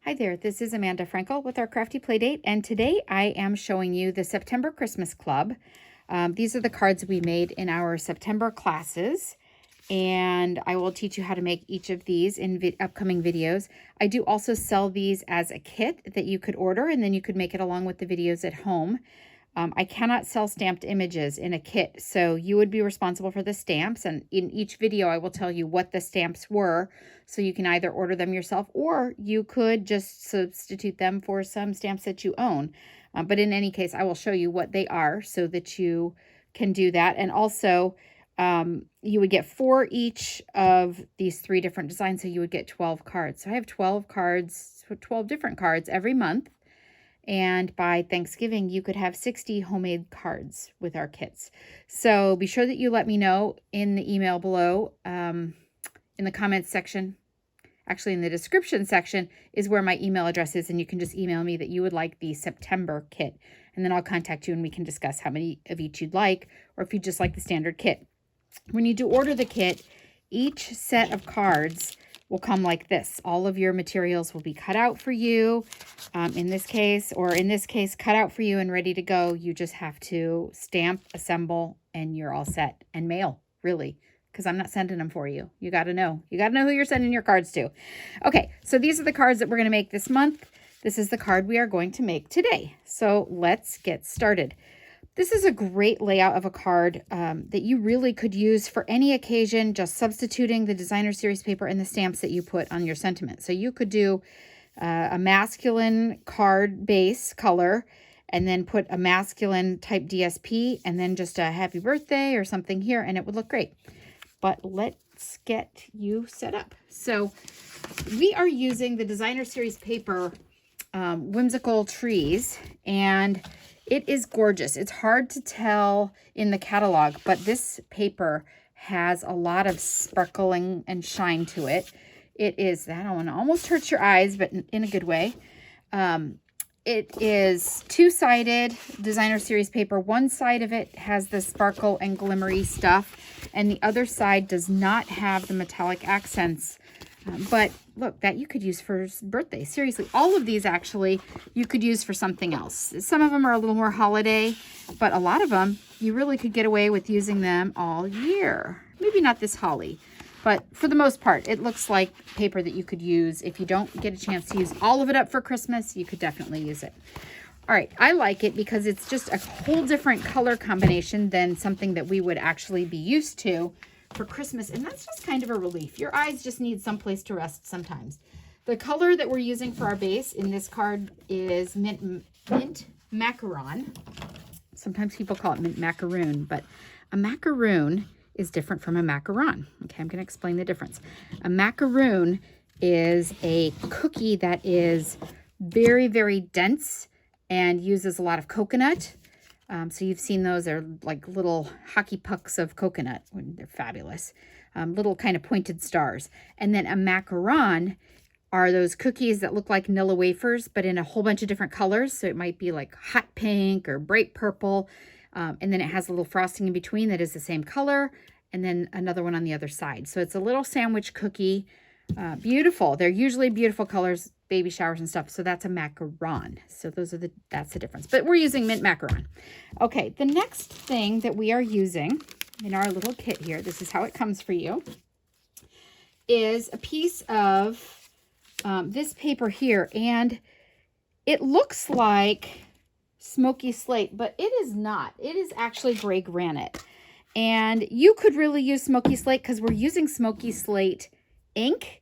Hi there, this is Amanda Frankel with our Crafty Playdate, and today I am showing you the September Christmas Club. These are the cards we made in our September classes, and I will teach you how to make each of these in upcoming videos. I do also sell these as a kit that you could order, and then you could make it along with the videos at home. I cannot sell stamped images in a kit, so you would be responsible for the stamps, and in each video I will tell you what the stamps were, so you can either order them yourself or you could just substitute them for some stamps that you own. But in any case, I will show you what they are so that you can do that. And also, you would get 4 each of these 3 different designs, so you would get 12 cards. So I have 12 cards, 12 different cards every month. And by Thanksgiving, you could have 60 homemade cards with our kits. So be sure that you let me know in the email below, in the comments section. Actually, in the description section is where my email address is, and you can just email me that you would like the September kit. And then I'll contact you and we can discuss how many of each you'd like, or if you just like the standard kit. When you do order the kit, each set of cards will come like this. All of your materials will be cut out for you in this case, cut out for you and ready to go. You just have to stamp, assemble, and you're all set. And mail, really, because I'm not sending them for you. You got to know. You got to know who you're sending your cards to. Okay, so these are the cards that we're going to make this month. This is the card we are going to make today. So let's get started. This is a great layout of a card that you really could use for any occasion, just substituting the designer series paper and the stamps that you put on your sentiment. So you could do a masculine card base color and then put a masculine type DSP and then just a happy birthday or something here, and it would look great. But let's get you set up. So we are using the designer series paper, Whimsical Trees, and it is gorgeous. It's hard to tell in the catalog, but this paper has a lot of sparkling and shine to it. It is, that one almost hurts your eyes, but in a good way. It is 2-sided designer series paper. One side of it has the sparkle and glimmery stuff, and the other side does not have the metallic accents. But look, that you could use for birthday. Seriously, all of these actually you could use for something else. Some of them are a little more holiday, but a lot of them you really could get away with using them all year. Maybe not this holly, but for the most part, it looks like paper that you could use. If you don't get a chance to use all of it up for Christmas, you could definitely use it. All right, I like it because it's just a whole different color combination than something that we would actually be used to for Christmas, and that's just kind of a relief. Your eyes just need someplace to rest sometimes. The color that we're using for our base in this card is mint macaron. Sometimes people call it mint macaroon, but a macaroon is different from a macaron. Okay, I'm going to explain the difference. A macaroon is a cookie that is very, very dense and uses a lot of coconut. So you've seen those. They're like little hockey pucks of coconut. They're fabulous. Little kind of pointed stars. And then a macaron are those cookies that look like Nilla wafers, but in a whole bunch of different colors. So it might be like hot pink or bright purple. And then it has a little frosting in between that is the same color. And then another one on the other side. So it's a little sandwich cookie. Beautiful. They're usually beautiful colors, baby showers and stuff. So that's a macaron. So that's the difference. But we're using mint macaron. Okay, the next thing that we are using in our little kit here, this is how it comes for you, is a piece of this paper here. And it looks like smoky slate, but it is not. It is actually gray granite. And you could really use smoky slate because we're using smoky slate ink.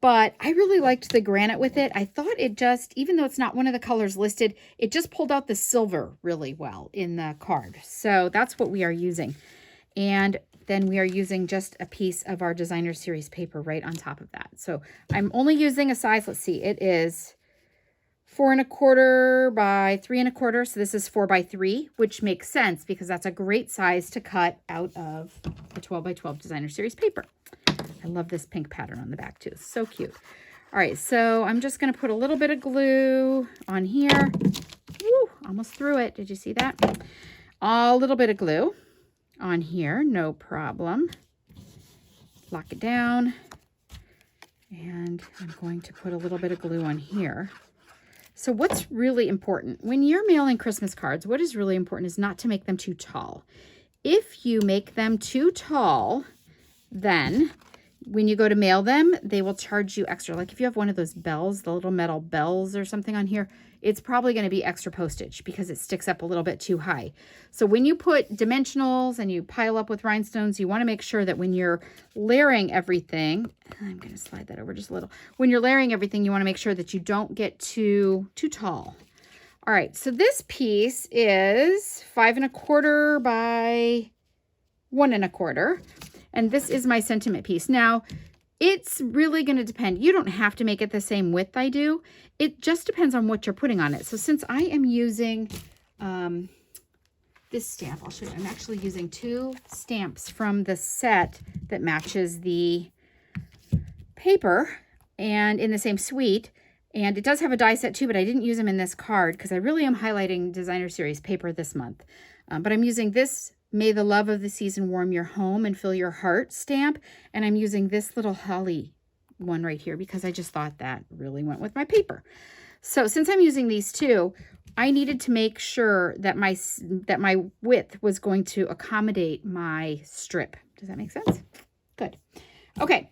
But I really liked the granite with it. I thought it just, even though it's not one of the colors listed, it just pulled out the silver really well in the card. So that's what we are using. And then we are using just a piece of our designer series paper right on top of that. So I'm only using a size, let's see, it is 4 1/4 by 3 1/4. So this is 4 by 3, which makes sense because that's a great size to cut out of the 12 by 12 designer series paper. I love this pink pattern on the back too. So cute. All right, so I'm just going to put a little bit of glue on here. Woo, almost threw it. Did you see that? A little bit of glue on here, no problem. Lock it down. And I'm going to put a little bit of glue on here. So what's really important when you're mailing Christmas cards, what is really important is not to make them too tall. If you make them too tall, then when you go to mail them, they will charge you extra. Like if you have one of those bells, the little metal bells or something on here, it's probably going to be extra postage because it sticks up a little bit too high. So when you put dimensionals and you pile up with rhinestones, you want to make sure that when you're layering everything, I'm going to slide that over just a little. When you're layering everything, you want to make sure that you don't get too tall. All right, so this piece is 5 1/4 by 1 1/4. And this is my sentiment piece. Now, it's really going to depend. You don't have to make it the same width I do. It just depends on what you're putting on it. So since I am using this stamp, I'll show you. I'm actually using 2 stamps from the set that matches the paper and in the same suite. And it does have a die set too, but I didn't use them in this card because I really am highlighting Designer Series paper this month. But I'm using this May the Love of the Season Warm Your Home and Fill Your Heart stamp. And I'm using this little holly one right here because I just thought that really went with my paper. So since I'm using these 2, I needed to make sure that my width was going to accommodate my strip. Does that make sense? Good. Okay.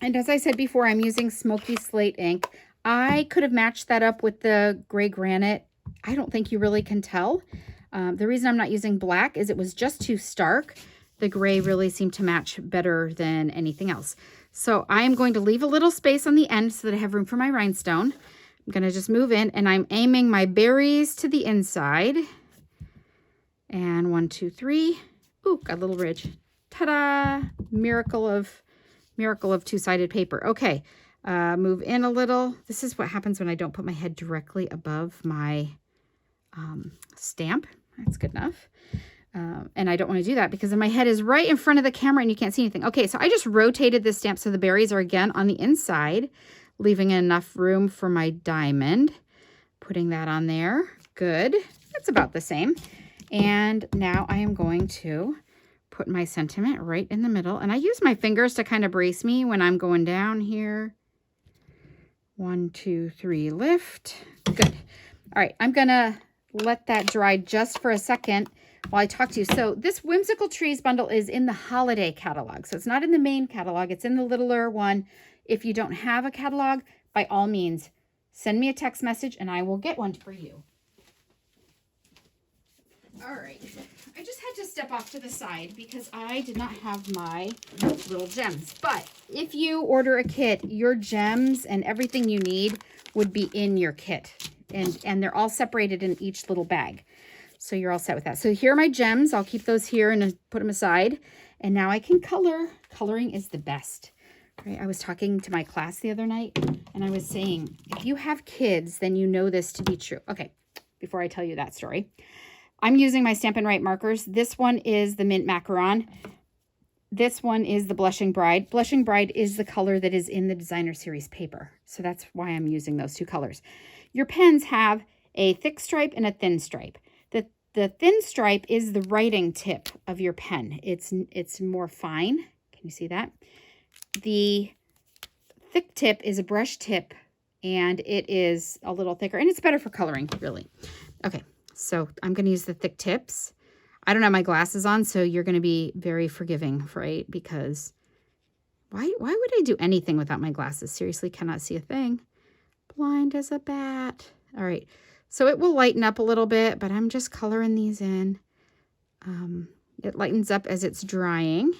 And as I said before, I'm using Smoky Slate ink. I could have matched that up with the gray granite. I don't think you really can tell. The reason I'm not using black is it was just too stark. The gray really seemed to match better than anything else. So I am going to leave a little space on the end so that I have room for my rhinestone. I'm going to just move in and I'm aiming my berries to the inside. And 1, 2, 3. Ooh, got a little ridge. Ta-da! Miracle of 2-sided paper. Okay, move in a little. This is what happens when I don't put my head directly above my stamp. That's good enough. And I don't want to do that because then my head is right in front of the camera and you can't see anything. Okay, so I just rotated this stamp so the berries are again on the inside, leaving enough room for my diamond. Putting that on there. Good. That's about the same. And now I am going to put my sentiment right in the middle. And I use my fingers to kind of brace me when I'm going down here. 1, 2, 3, lift. Good. All right, I'm going to let that dry just for a second while I talk to you. So this Whimsical Trees bundle is in the holiday catalog. So it's not in the main catalog. It's in the littler one. If you don't have a catalog, by all means, send me a text message and I will get one for you. All right. I just had to step off to the side because I did not have my little gems. But if you order a kit, your gems and everything you need would be in your kit. And they're all separated in each little bag. So you're all set with that. So here are my gems. I'll keep those here and put them aside. And now I can color. Coloring is the best. Right? I was talking to my class the other night and I was saying, if you have kids, then you know this to be true. Okay, before I tell you that story, I'm using my Stampin' Write markers. This one is the Mint Macaron. This one is the Blushing Bride. Blushing Bride is the color that is in the Designer Series paper. So that's why I'm using those 2 colors. Your pens have a thick stripe and a thin stripe. The thin stripe is the writing tip of your pen. It's more fine. Can you see that? The thick tip is a brush tip, and it is a little thicker, and it's better for coloring, really. Okay, so I'm going to use the thick tips. I don't have my glasses on, so you're going to be very forgiving, right? Because why would I do anything without my glasses? Seriously, cannot see a thing. Blind as a bat. All right, so it will lighten up a little bit, but I'm just coloring these in. It lightens up as it's drying,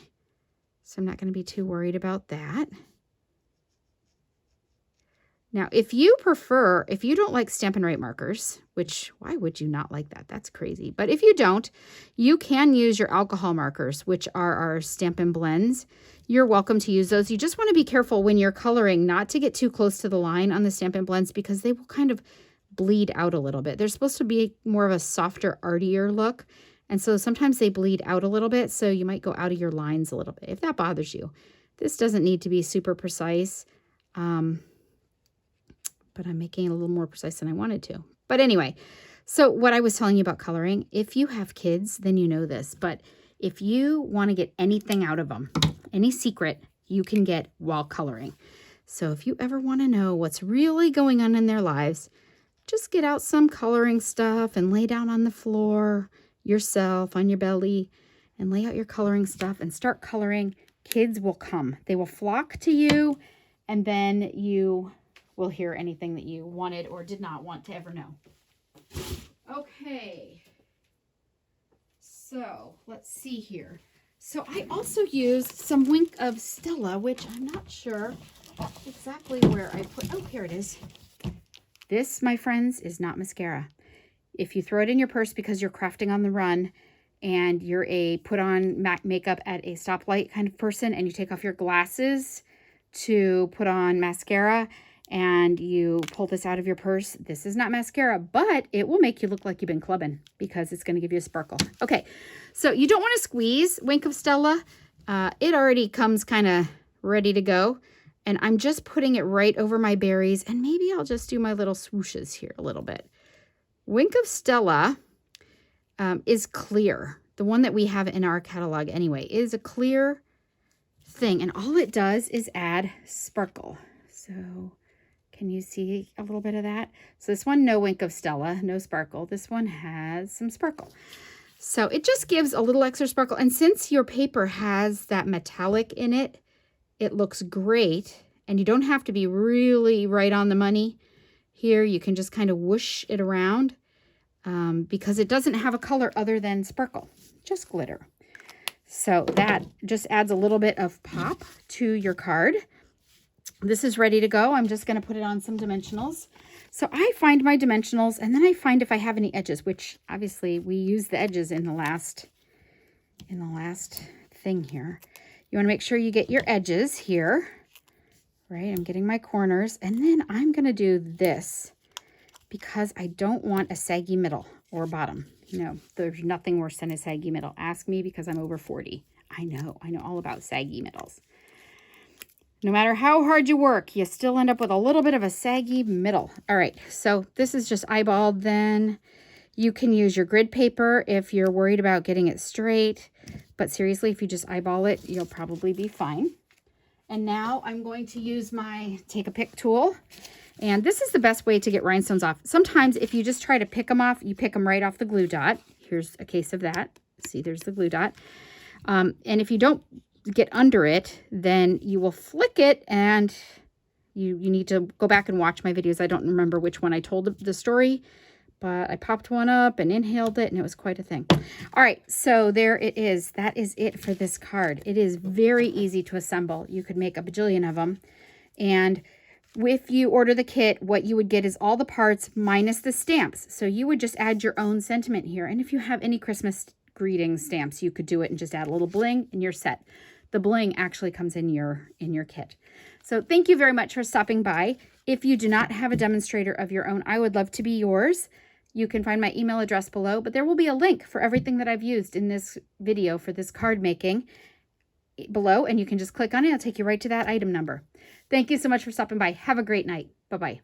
so I'm not going to be too worried about that. Now, if you don't like Stampin' Write markers, which why would you not like that? That's crazy. But if you don't, you can use your alcohol markers, which are our Stampin' Blends. You're welcome to use those. You just want to be careful when you're coloring not to get too close to the line on the Stampin' Blends because they will kind of bleed out a little bit. They're supposed to be more of a softer, artier look. And so sometimes they bleed out a little bit, so you might go out of your lines a little bit if that bothers you. This doesn't need to be super precise. But I'm making it a little more precise than I wanted to. But anyway, so what I was telling you about coloring, if you have kids, then you know this. But if you want to get anything out of them, any secret, you can get while coloring. So if you ever want to know what's really going on in their lives, just get out some coloring stuff and lay down on the floor yourself on your belly and lay out your coloring stuff and start coloring. Kids will come. They will flock to you, and then you will hear anything that you wanted or did not want to ever know. Okay. So let's see here. So I also used some Wink of Stella, which I'm not sure exactly where I put. Oh, here it is. This, my friends, is not mascara. If you throw it in your purse because you're crafting on the run and you're a put on makeup at a stoplight kind of person and you take off your glasses to put on mascara and you pull this out of your purse, this is not mascara, but it will make you look like you've been clubbing because it's going to give you a sparkle. Okay, so you don't want to squeeze Wink of Stella. It already comes kind of ready to go. And I'm just putting it right over my berries. And maybe I'll just do my little swooshes here a little bit. Wink of Stella is clear. The one that we have in our catalog anyway is a clear thing. And all it does is add sparkle. So can you see a little bit of that? So this one, no Wink of Stella, no sparkle. This one has some sparkle. So it just gives a little extra sparkle. And since your paper has that metallic in it, it looks great, and you don't have to be really right on the money. Here, you can just kind of whoosh it around because it doesn't have a color other than sparkle, just glitter. So that just adds a little bit of pop to your card. This is ready to go. I'm just going to put it on some dimensionals. So I find my dimensionals, and then I find if I have any edges, which obviously we use the edges in the last thing here. You want to make sure you get your edges here, right? I'm getting my corners, and then I'm going to do this because I don't want a saggy middle or bottom. You know, there's nothing worse than a saggy middle. Ask me because I'm over 40. I know all about saggy middles. No matter how hard you work, you still end up with a little bit of a saggy middle. All right, so this is just eyeballed then. You can use your grid paper if you're worried about getting it straight. But seriously, if you just eyeball it, you'll probably be fine. And now I'm going to use my take a pick tool. And this is the best way to get rhinestones off. Sometimes if you just try to pick them off, you pick them right off the glue dot. Here's a case of that. See, there's the glue dot. And if you don't get under it, then you will flick it, and you need to go back and watch my videos. I don't remember which one I told the story, but I popped one up and inhaled it, and it was quite a thing. All right, so there it is. That is it for this card. It is very easy to assemble. You could make a bajillion of them. And if you order the kit, what you would get is all the parts minus the stamps. So you would just add your own sentiment here. And if you have any Christmas greeting stamps, you could do it and just add a little bling and you're set. The bling actually comes in your kit. So thank you very much for stopping by. If you do not have a demonstrator of your own, I would love to be yours. You can find my email address below, but there will be a link for everything that I've used in this video for this card making below, and you can just click on it. It'll take you right to that item number. Thank you so much for stopping by. Have a great night. Bye-bye.